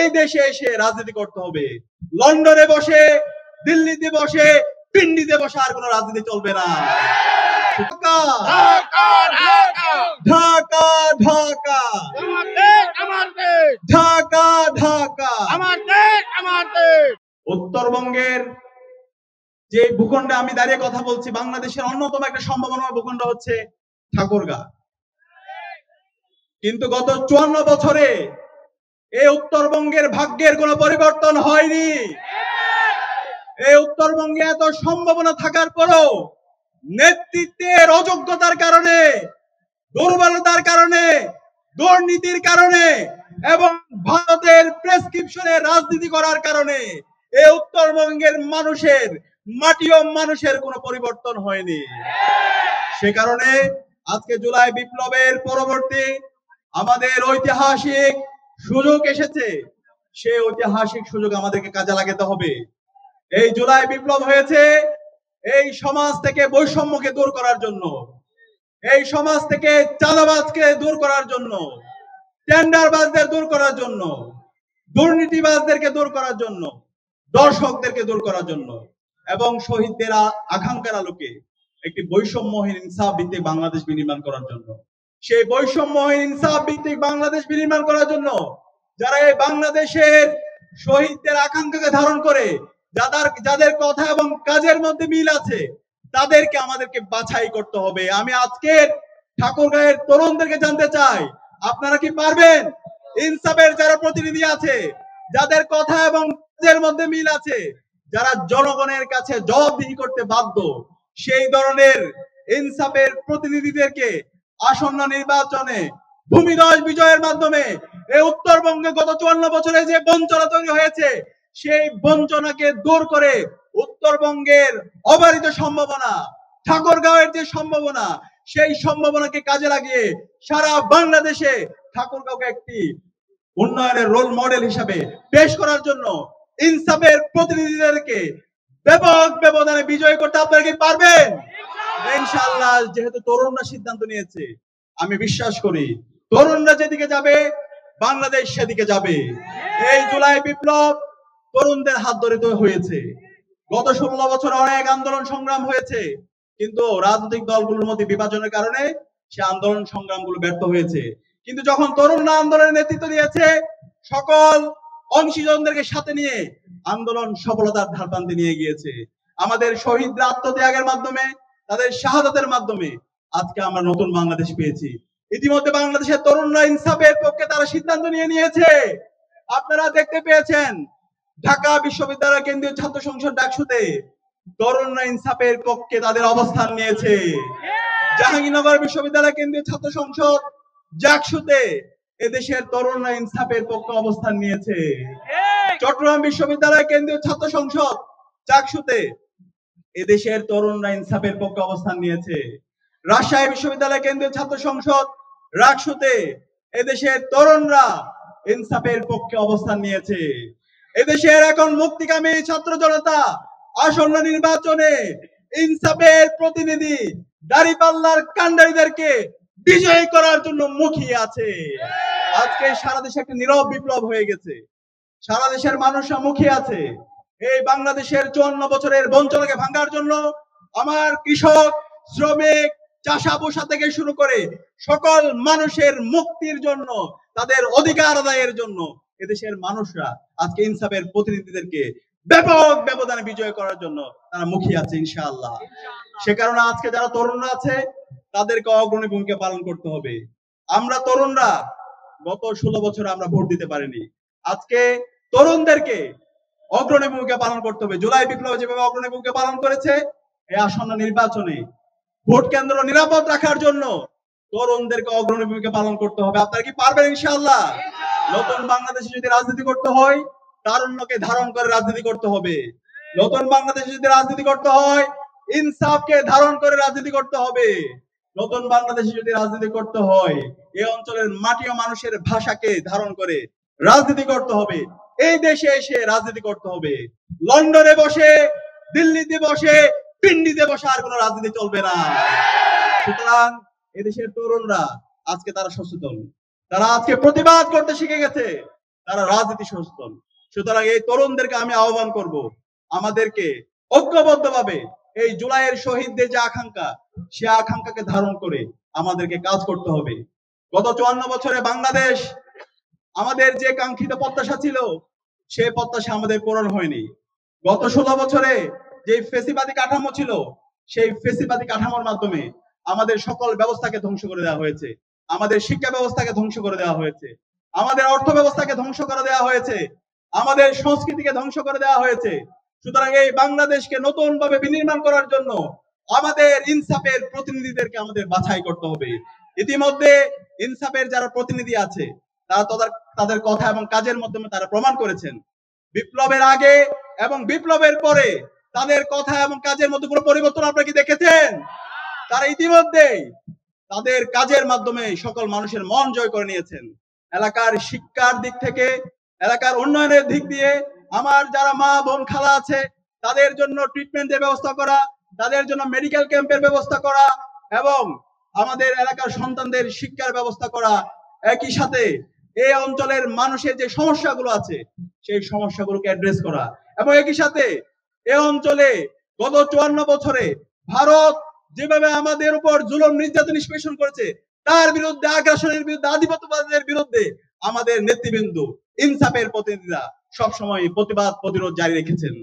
এই দেশে এসে রাজনীতি করতে হবে। লন্ডনে বসে, দিল্লিতে বসে, পিন্ডিতে বসে আর কোনো রাজনীতি চলবে না। ঢাকা ঢাকা ঢাকা ঢাকা ঢাকা উত্তরবঙ্গের যে ভূখণ্ডে আমি দাঁড়িয়ে কথা বলছি, বাংলাদেশের অন্যতম একটা সম্ভাবনাময় ভূখণ্ড হচ্ছে ঠাকুরগাঁ। কিন্তু গত 54 বছরে এই উত্তরবঙ্গের ভাগ্যের কোনো পরিবর্তন হয়নি। এই উত্তরবঙ্গে এত সম্ভাবনা থাকার পরও নেতৃত্বের অযোগ্যতার কারণে, দুর্বলতার কারণে, দুর্নীতির কারণে এবং ভারতের প্রেসক্রিপশনে রাজনীতি করার কারণে এই উত্তরবঙ্গের মানুষের, মাটিও মানুষের কোনো পরিবর্তন হয়নি। সে কারণে আজকে জুলাই বিপ্লবের পরবর্তী আমাদের ঐতিহাসিক সুযোগ এসেছে। সেই ঐতিহাসিক সুযোগ আমাদেরকে কাজে লাগাতে হবে। এই জুলাই বিপ্লব হয়েছে এই সমাজ থেকে বৈষম্যকে দূর করার জন্য, এই সমাজ থেকে চাঁদাবাজকে দূর করার জন্য, টেন্ডারবাজদের দূর করার জন্য, দুর্নীতিবাজদেরকে দূর করার জন্য, দর্শকদেরকে দূর করার জন্য এবং শহীদদের আকাঙ্ক্ষার আলোকে একটি বৈষম্যহীন ইনসাফ ভিত্তিক বাংলাদেশ বিনির্মাণ করার জন্য। সেই বৈষম্যহীন ইনসাফ ভিত্তিক বাংলাদেশ বিনির্মাণ করার জন্য যারা এই বাংলাদেশের শহীদদের আকাঙ্ক্ষাকে ধারণ করে, যাদের কথা এবং কাজের মধ্যে মিল আছে, তাদেরকে আমাদেরকে বাছাই করতে হবে। আমি আজকের ঠাকুরগাঁয়ের তরুণদেরকে জানতে চাই, আপনারা কি পারবেন? ইনসাফের যারা প্রতিনিধি আছে, যাদের কথা এবং কাজের মধ্যে মিল আছে, যারা জনগণের কাছে জবাবদিহি করতে বাধ্য, সেই ধরনের ইনসাফের প্রতিনিধিদেরকে আসন্ন নির্বাচনে ভূমিধস বিজয়ের মাধ্যমে এই উত্তরবঙ্গে গত 54 বছরে যে বঞ্চনা তৈরি হয়েছে, সেই বঞ্চনাকে দূর করে উত্তরবঙ্গের অবারিত সম্ভাবনা, ঠাকুরগাঁওয়ের যে সম্ভাবনা, সেই সম্ভাবনাকে কাজে লাগিয়ে সারা বাংলাদেশে ঠাকুরগাঁওকে একটি উন্নয়নের রোল মডেল হিসাবে পেশ করার জন্য ইনসাফের প্রতিনিধিদেরকে ব্যাপক ব্যবধানে বিজয় করতে আপনারা কি পারবেন? ইনশাআল্লাহ। যেহেতু তরুণরা সিদ্ধান্ত নিয়েছে, আমি বিশ্বাস করি তরুণরা যেদিকে যাবে বাংলাদেশ সেদিকে যাবে। এই জুলাই বিপ্লব তরুণদের হাত ধরে তো হয়েছে। গত 16 বছর অনেক আন্দোলন সংগ্রাম হয়েছে, কিন্তু রাজনৈতিক দলগুলোর মধ্যে বিভাজনের কারণে সে আন্দোলন সংগ্রামগুলো ব্যর্থ হয়েছে। কিন্তু যখন তরুণরা আন্দোলনের নেতৃত্ব দিয়েছে, সকল অংশীজনদেরকে সাথে নিয়ে আন্দোলন সফলতার ধারপ্রান্তে নিয়ে গিয়েছে। আমাদের শহীদরা আত্মত্যাগের মাধ্যমে, তাদের শাহাদাতের মাধ্যমে আজকে আমরা নতুন বাংলাদেশ পেয়েছি। ইতিমধ্যে বাংলাদেশের তরুণরা ইনসাফের পক্ষে তারা সিদ্ধান্ত নিয়েছে। আপনারা দেখতে পেয়েছেন ঢাকা বিশ্ববিদ্যালয় কেন্দ্রীয় ছাত্র সংসদ ডাকসুতে তরুণরা ইনসাফের পক্ষে তাদের অবস্থান নিয়েছে। জাহাঙ্গীরনগর বিশ্ববিদ্যালয় কেন্দ্রীয় ছাত্র সংসদ জাকসুতে এদেশের তরুণরা ইনসাফের পক্ষে অবস্থান নিয়েছে। চট্টগ্রাম বিশ্ববিদ্যালয় কেন্দ্রীয় ছাত্র সংসদ জাকসুতে এদেশের তরুণরা ইনসাফের পক্ষে অবস্থান নিয়েছে। রাজশাহী বিশ্ববিদ্যালয় কেন্দ্রীয় ছাত্র সংসদ রাকসুতে এদেশের তরুণরা ইনসাফের পক্ষে অবস্থান নিয়েছে। এদেশের এখন মুক্তিকামী ছাত্র জনতা আসন্ন নির্বাচনে ইনসাফের প্রতিনিধি দাঁড়িপাল্লার কাণ্ডারীদেরকে বিজয়ী করার জন্য মুখিয়ে আছে। আজকে সারা দেশে একটা নীরব বিপ্লব হয়ে গেছে, সারা দেশের মানুষরা মুখিয়ে আছে এই বাংলাদেশের 54 বছরের বঞ্চনাকে ভাঙার জন্য। আমার কৃষক, শ্রমিক, চাষা পোষা থেকে শুরু করে সকল মানুষের মুক্তির জন্য, তাদের অধিকার আদায়ের জন্য এদেশের মানুষরা আজকে ইনসাফের প্রতিনিধিদেরকে ব্যাপক ব্যবধানে বিজয় করার জন্য তারা মুখিয়ে আছে ইনশাআল্লাহ। সে কারণে আজকে যারা তরুণরা আছে তাদেরকে অগ্রণী ভূমিকা পালন করতে হবে। আমরা তরুণরা গত 16 বছর আমরা ভোট দিতে পারিনি, আজকে তরুণদেরকে অগ্রণী ভূমিকা পালন করতে হবে। জুলাই বিপ্লব যেভাবে অগ্রণী ভূমিকা পালন করেছে, এই আসন্ন নির্বাচনে ভোট কেন্দ্র নিরাপদ রাখার জন্য তরুণদেরকে অগ্রণী ভূমিকা পালন করতে হবে। আপনারা কি পারবেন ইনশাআল্লাহ? নতুন বাংলাদেশে যদি রাজনীতি করতে হয়, তারুণ্যকে ধারণ করে রাজনীতি করতে হবে। নতুন বাংলাদেশে যদি রাজনীতি করতে হয়, ইনসাফকে ধারণ করে রাজনীতি করতে হবে। নতুন বাংলাদেশে যদি রাজনীতি করতে হয়, এই অঞ্চলের মাটি ও মানুষের ভাষাকে ধারণ করে রাজনীতি করতে হবে। এই দেশে এসে রাজনীতি করতে হবে। লন্ডনে বসে, দিল্লিতে বসে, পিন্ডিতে বসে আর কোনো রাজনীতি চলবে না। সুতরাং এদেশের তরুণরা আজকে তারা সচেতন, তারা আজকে প্রতিবাদ করতে শিখে গেছে। তারা রাজনীতি সচেতন। সুতরাং এই তরুণদেরকে আমি আহ্বান করব, আমাদেরকে ঐক্যবদ্ধভাবে এই জুলাইয়ের শহীদদের যে আকাঙ্ক্ষা, সে আকাঙ্ক্ষাকে ধারণ করে আমাদেরকে কাজ করতে হবে। গত 54 বছরে বাংলাদেশ, আমাদের যে কাঙ্ক্ষিত প্রত্যাশা ছিল, সে প্রত্যাশা আমাদের পূরণ হয়নি। গত 16 বছরে যে ফেসিবাদী কাঠামো ছিল, সেই ফেসিবাদী কাঠামোর মাধ্যমে আমাদের সকল ব্যবস্থাকে ধ্বংস করে দেওয়া হয়েছে, আমাদের শিক্ষা ব্যবস্থাকে ধ্বংস করে দেওয়া হয়েছে, আমাদের অর্থ ব্যবস্থাকে ধ্বংস করে দেওয়া হয়েছে, আমাদের সংস্কৃতিকে ধ্বংস করে দেওয়া হয়েছে। সুতরাং এই বাংলাদেশকে নতুন ভাবে বিনির্মাণ করার জন্য আমাদের ইনসাফের প্রতিনিধিদেরকে আমাদের বাছাই করতে হবে। ইতিমধ্যে ইনসাফের যারা প্রতিনিধি আছে, তারা তাদের কথা এবং কাজের মাধ্যমে তারা প্রমাণ করেছেন। বিপ্লবের আগে এবং বিপ্লবের পরে তাদের কথা এবং কাজের মধ্যে কোনো পরিবর্তন আপনারা কি দেখেছেন? তারা ইতিমধ্যেই তাদের কাজের মাধ্যমে সকল মানুষের মন জয় করে নিয়েছেন। এলাকার শিক্ষার দিক থেকে, এলাকার উন্নয়নের দিক দিয়ে আমার যারা মা বোন খালা আছে, তাদের জন্য ট্রিটমেন্টের ব্যবস্থা করা, তাদের জন্য মেডিকেল ক্যাম্পের ব্যবস্থা করা এবং আমাদের এলাকার সন্তানদের শিক্ষার ব্যবস্থা করা, একই সাথে এই অঞ্চলের মানুষের যে সমস্যাগুলো আছে সেই সমস্যাগুলোকে অ্যাড্রেস করা, এবং একই সাথে এই অঞ্চলে গত 54 বছরে ভারত যেভাবে আমাদের উপর জুলুম নির্যাতন নিষ্পেষণ করেছে, তার বিরুদ্ধে, আগ্রাসনের বিরুদ্ধে, আধিপত্যবাদের বিরুদ্ধে আমাদের নেতৃবৃন্দ, ইনসাফের প্রতিনিধিরা সবসময় প্রতিবাদ প্রতিরোধ জারি রেখেছেন।